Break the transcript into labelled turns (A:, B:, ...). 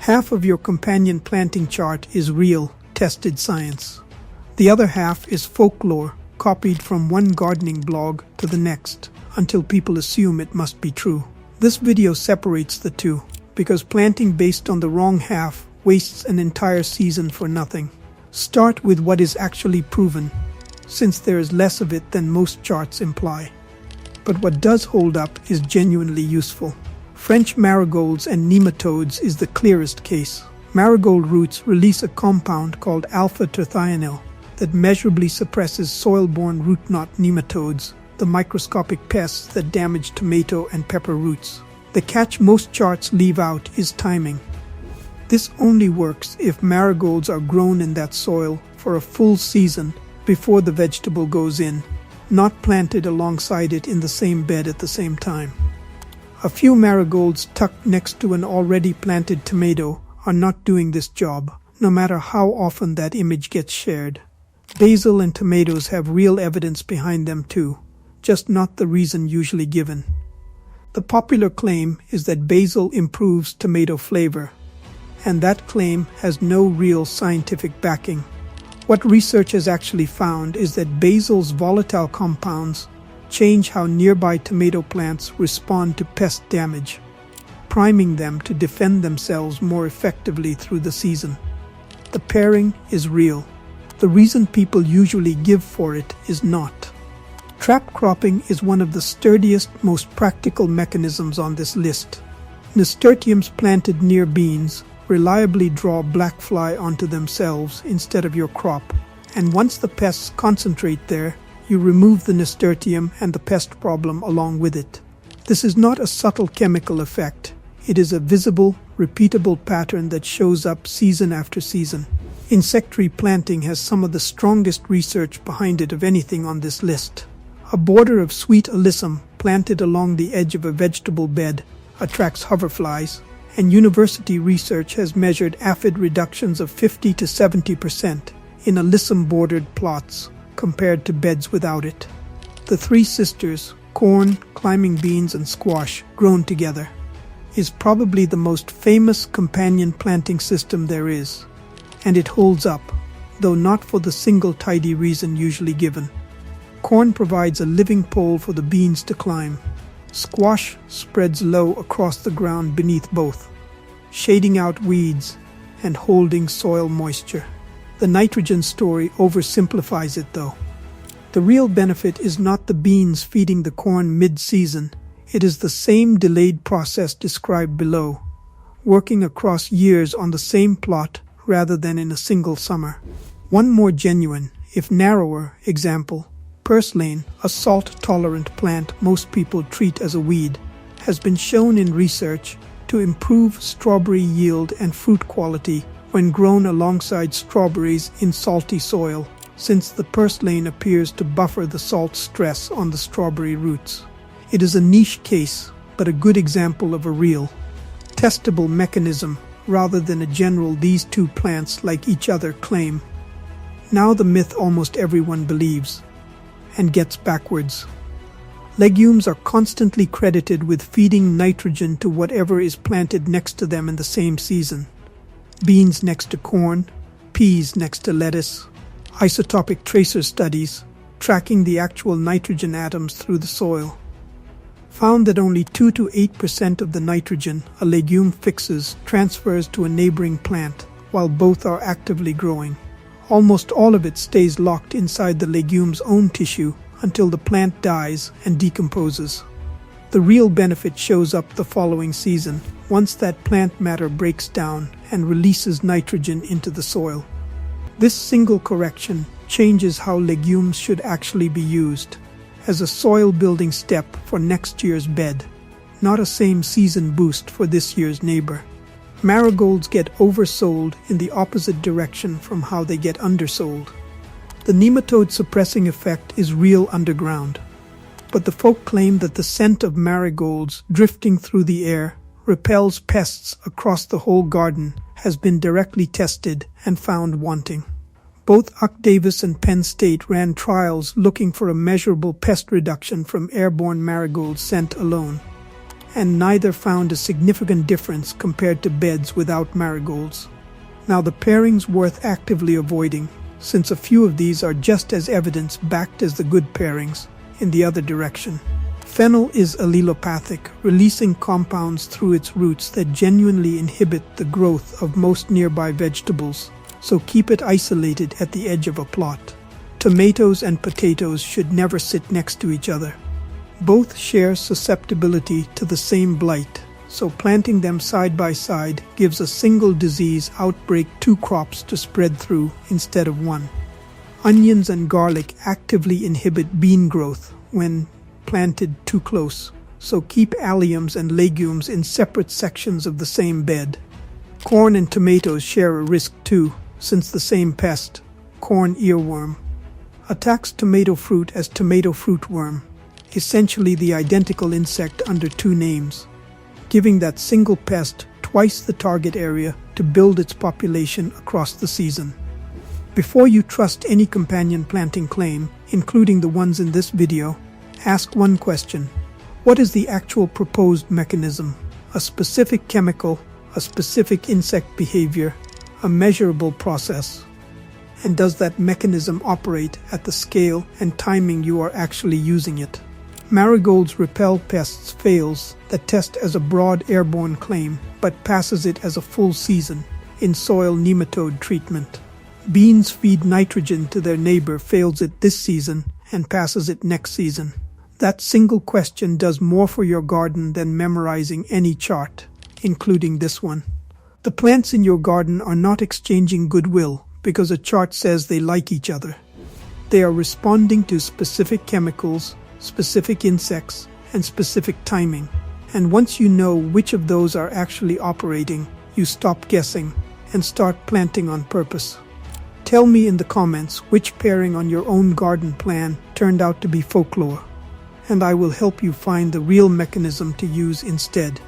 A: Half of your companion planting chart is real, tested science. The other half is folklore, copied from one gardening blog to the next, until people assume it must be true. This video separates the two, because planting based on the wrong half wastes an entire season for nothing. Start with what is actually proven, since there is less of it than most charts imply. But what does hold up is genuinely useful. French marigolds and nematodes is the clearest case. Marigold roots release a compound called alpha-terthionyl that measurably suppresses soil-borne root knot nematodes, the microscopic pests that damage tomato and pepper roots. The catch most charts leave out is timing. This only works if marigolds are grown in that soil for a full season before the vegetable goes in, not planted alongside it in the same bed at the same time. A few marigolds tucked next to an already planted tomato are not doing this job, no matter how often that image gets shared. Basil and tomatoes have real evidence behind them too, just not the reason usually given. The popular claim is that basil improves tomato flavor, and that claim has no real scientific backing. What research has actually found is that basil's volatile compounds change how nearby tomato plants respond to pest damage, priming them to defend themselves more effectively through the season. The pairing is real. The reason people usually give for it is not. Trap cropping is one of the sturdiest, most practical mechanisms on this list. Nasturtiums planted near beans reliably draw black fly onto themselves instead of your crop, and once the pests concentrate there, you remove the nasturtium and the pest problem along with it. This is not a subtle chemical effect. It is a visible, repeatable pattern that shows up season after season. Insect-tree planting has some of the strongest research behind it of anything on this list. A border of sweet alyssum planted along the edge of a vegetable bed attracts hoverflies, and university research has measured aphid reductions of 50 to 70% in alyssum-bordered plots compared to beds without it. The three sisters, corn, climbing beans, and squash, grown together, is probably the most famous companion planting system there is, and it holds up, though not for the single tidy reason usually given. Corn provides a living pole for the beans to climb. Squash spreads low across the ground beneath both, shading out weeds and holding soil moisture. The nitrogen story oversimplifies it though. The real benefit is not the beans feeding the corn mid-season. It is the same delayed process described below, working across years on the same plot rather than in a single summer. One more genuine, if narrower, example: purslane, a salt-tolerant plant most people treat as a weed, has been shown in research to improve strawberry yield and fruit quality when grown alongside strawberries in salty soil, since the purslane appears to buffer the salt stress on the strawberry roots. It is a niche case, but a good example of a real, testable mechanism rather than a general "these two plants like each other" claim. Now the myth almost everyone believes, and gets backwards. Legumes are constantly credited with feeding nitrogen to whatever is planted next to them in the same season. Beans next to corn, peas next to lettuce. Isotopic tracer studies, tracking the actual nitrogen atoms through the soil, found that only 2 to 8% of the nitrogen a legume fixes transfers to a neighboring plant while both are actively growing. Almost all of it stays locked inside the legume's own tissue until the plant dies and decomposes. The real benefit shows up the following season, once that plant matter breaks down and releases nitrogen into the soil. This single correction changes how legumes should actually be used, as a soil-building step for next year's bed, not a same-season boost for this year's neighbor. Marigolds get oversold in the opposite direction from how they get undersold. The nematode suppressing effect is real underground, but the folk claim that the scent of marigolds drifting through the air repels pests across the whole garden has been directly tested and found wanting. Both Davis and Penn State ran trials looking for a measurable pest reduction from airborne marigold scent alone, and neither found a significant difference compared to beds without marigolds. Now the pairings worth actively avoiding, since a few of these are just as evidence-backed as the good pairings in the other direction. Fennel is allelopathic, releasing compounds through its roots that genuinely inhibit the growth of most nearby vegetables, so keep it isolated at the edge of a plot. Tomatoes and potatoes should never sit next to each other. Both share susceptibility to the same blight, so planting them side by side gives a single disease outbreak 2 crops to spread through instead of 1. Onions and garlic actively inhibit bean growth when planted too close, so keep alliums and legumes in separate sections of the same bed. Corn and tomatoes share a risk too, since the same pest, corn earworm, attacks tomato fruit as tomato fruitworm, essentially the identical insect under 2 names, giving that single pest twice the target area to build its population across the season. Before you trust any companion planting claim, including the ones in this video, ask one question. What is the actual proposed mechanism? A specific chemical, a specific insect behavior, a measurable process? And does that mechanism operate at the scale and timing you are actually using it? Marigolds repel pests fails that test as a broad airborne claim, but passes it as a full season in soil nematode treatment. Beans feed nitrogen to their neighbor fails it this season and passes it next season. That single question does more for your garden than memorizing any chart, including this one. The plants in your garden are not exchanging goodwill because a chart says they like each other. They are responding to specific chemicals, specific insects, and specific timing. And once you know which of those are actually operating, you stop guessing and start planting on purpose. Tell me in the comments which pairing on your own garden plan turned out to be folklore, and I will help you find the real mechanism to use instead.